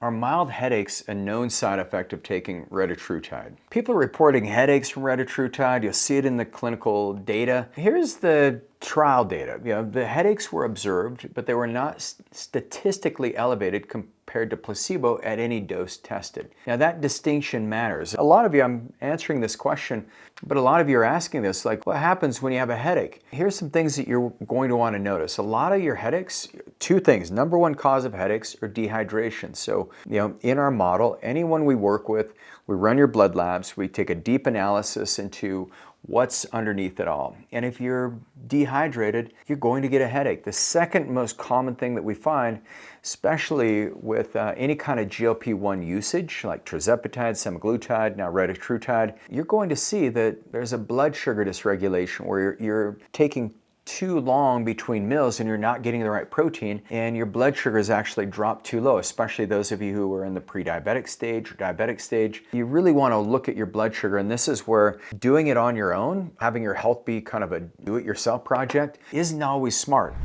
Are mild headaches a known side effect of taking Retatrutide? People are reporting headaches from Retatrutide. You'll see it in the clinical data. Here's the trial data. The headaches were observed, but they were not statistically elevated compared to placebo at any dose tested. Now that distinction matters. A lot of you, I'm answering this question, but a lot of you are asking this, like, what happens when you have a headache? Here's some things that you're going to want to notice. A lot of your headaches, two things. Number one cause of headaches are dehydration. So, in our model, anyone we work with, we run your blood labs, we take a deep analysis into what's underneath it all. And if you're dehydrated, you're going to get a headache. The second most common thing that we find, especially with any kind of GLP-1 usage, like tirzepatide, semaglutide, now Retatrutide, you're going to see that there's a blood sugar dysregulation where you're taking too long between meals and you're not getting the right protein and your blood sugars actually drop too low, especially those of you who are in the pre-diabetic stage or diabetic stage. You really want to look at your blood sugar, and this is where doing it on your own, having your health be kind of a do-it-yourself project, isn't always smart.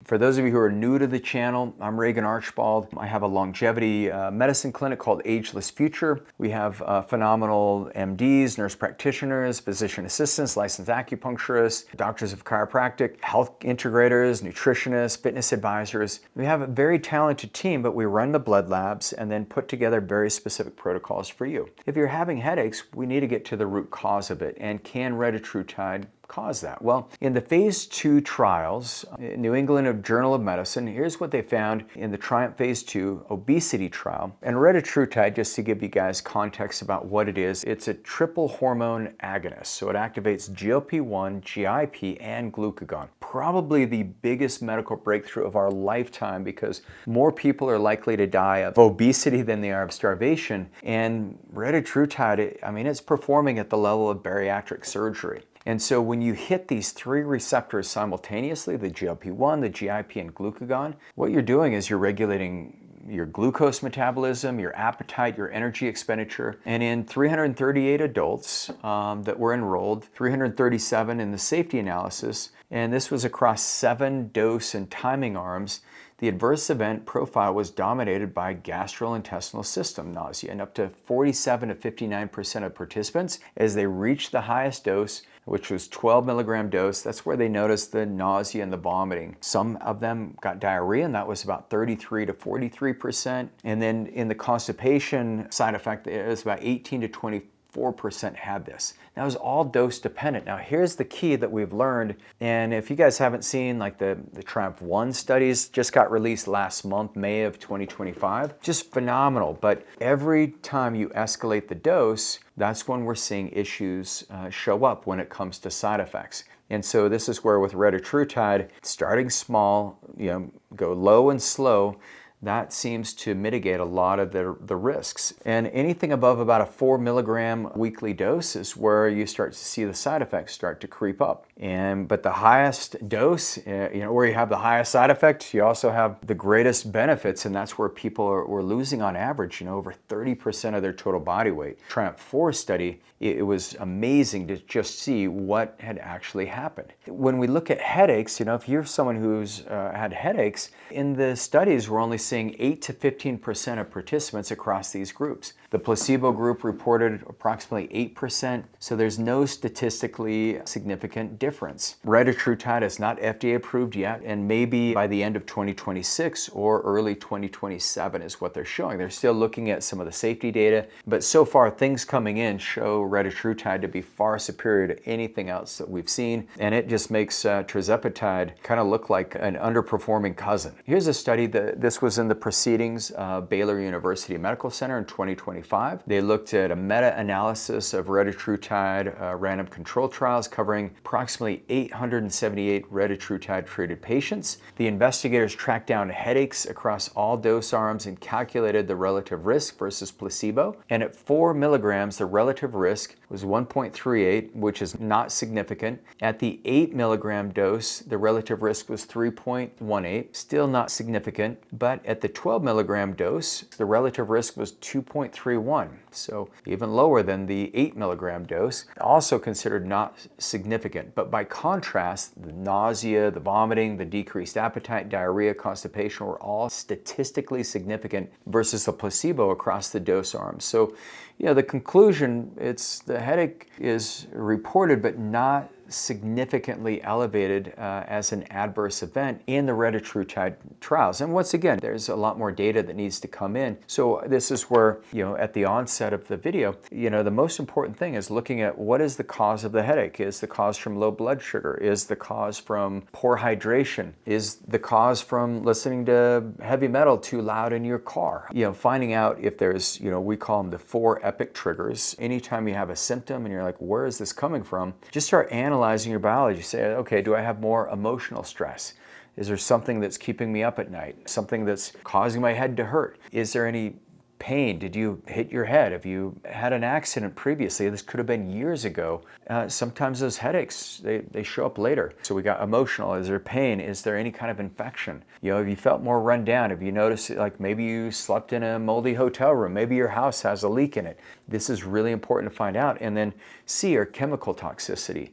For those of you who are new to the channel, I'm Regan Archibald. I have a longevity medicine clinic called Ageless Future. We have phenomenal MDs, nurse practitioners, physician assistants, licensed acupuncturists, doctors of chiropractic, health integrators, nutritionists, fitness advisors. We have a very talented team, but we run the blood labs and then put together very specific protocols for you. If you're having headaches, we need to get to the root cause of it. And can Retatrutide cause that? Well, in the phase 2 trials, New England Journal of Medicine, here's what they found in the Triumph phase 2 obesity trial. And Retatrutide, just to give you guys context about what it is, it's a triple hormone agonist. So it activates GLP-1, GIP, and glucagon. Probably the biggest medical breakthrough of our lifetime because more people are likely to die of obesity than they are of starvation. And Retatrutide, it's performing at the level of bariatric surgery. And so when you hit these three receptors simultaneously, the GLP-1, the GIP, and glucagon, what you're doing is you're regulating your glucose metabolism, your appetite, your energy expenditure. And in 338 adults that were enrolled, 337 in the safety analysis, and this was across 7 dose and timing arms, the adverse event profile was dominated by gastrointestinal system nausea, and up to 47 to 59% of participants, as they reached the highest dose, which was 12 milligram dose, that's where they noticed the nausea and the vomiting. Some of them got diarrhea, and that was about 33 to 43%. And then in the constipation side effect, it was about 18 to 24% had this. Now, it was all dose dependent. Now, here's the key that we've learned, and if you guys haven't seen, like the Triumph 1 studies just got released last month, May of 2025, just phenomenal. But every time you escalate the dose, that's when we're seeing issues show up when it comes to side effects. And so this is where with Retatrutide, starting small, go low and slow, that seems to mitigate a lot of the risks. And anything above about a 4 milligram weekly dose is where you start to see the side effects start to creep up. But the highest dose, where you have the highest side effects, you also have the greatest benefits, and that's where people were losing on average, over 30% of their total body weight. Triumph 4 study, it was amazing to just see what had actually happened. When we look at headaches, if you're someone who's had headaches, in the studies we're only seeing 8 to 15% of participants across these groups. The placebo group reported approximately 8%, so there's no statistically significant difference. Retatrutide is not FDA approved yet, and maybe by the end of 2026 or early 2027 is what they're showing. They're still looking at some of the safety data, but so far things coming in show Retatrutide to be far superior to anything else that we've seen, and it just makes tirzepatide kind of look like an underperforming cousin. Here's a study that this was in the proceedings of Baylor University Medical Center in 2025. They looked at a meta-analysis of Retatrutide random control trials covering approximately 878 Retatrutide-treated patients. The investigators tracked down headaches across all dose arms and calculated the relative risk versus placebo. And at 4 milligrams, the relative risk was 1.38, which is not significant. At the 8 milligram dose, the relative risk was 3.18, still not significant. But at the 12 milligram dose, the relative risk was 2.31, so even lower than the 8 milligram dose, also considered not significant. But by contrast, the nausea, the vomiting, the decreased appetite, diarrhea, constipation were all statistically significant versus the placebo across the dose arms. So, the conclusion, the headache is reported but not significantly elevated as an adverse event in the Retatrutide trials. And once again, there's a lot more data that needs to come in. So this is where, at the onset of the video, the most important thing is looking at what is the cause of the headache. Is the cause from low blood sugar? Is the cause from poor hydration? Is the cause from listening to heavy metal too loud in your car? Finding out if there's, we call them the 4 epic triggers. Anytime you have a symptom and you're like, where is this coming from? Just start analyzing your biology. Say, okay, do I have more emotional stress? Is there something that's keeping me up at night? Something that's causing my head to hurt? Is there any pain? Did you hit your head? Have you had an accident previously? This could have been years ago. Sometimes those headaches, they show up later. So we got emotional. Is there pain? Is there any kind of infection? Have you felt more run down? Have you noticed, like maybe you slept in a moldy hotel room? Maybe your house has a leak in it. This is really important to find out. And then C, or chemical toxicity.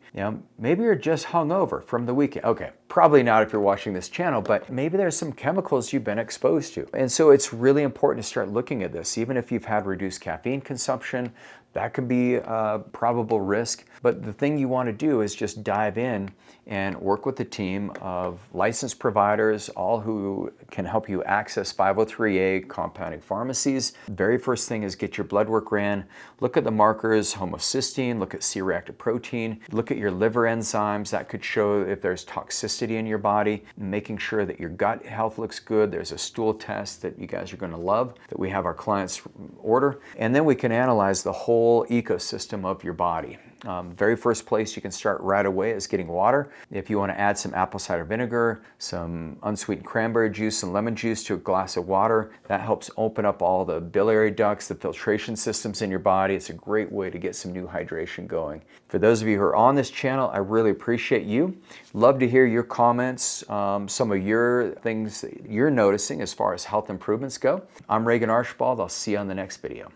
Maybe you're just hungover from the weekend. Okay, probably not if you're watching this channel, but maybe there's some chemicals you've been exposed to. And so it's really important to start looking at this. Even if you've had reduced caffeine consumption, that could be a probable risk. But the thing you want to do is just dive in and work with the team of licensed providers, all who can help you access 503A compounding pharmacies. Very first thing is get your blood work ran. Look at the markers, homocysteine, look at C-reactive protein, look at your liver enzymes. That could show if there's toxicity in your body, making sure that your gut health looks good. There's a stool test that you guys are going to love that we have our clients order. And then we can analyze the whole ecosystem of your body. Very first place you can start right away is getting water. If you want to add some apple cider vinegar, some unsweetened cranberry juice and lemon juice to a glass of water, that helps open up all the biliary ducts, the filtration systems in your body. It's a great way to get some new hydration going. For those of you who are on this channel, I really appreciate you. Love to hear your comments, some of your things that you're noticing as far as health improvements go. I'm Regan Archibald. I'll see you on the next video.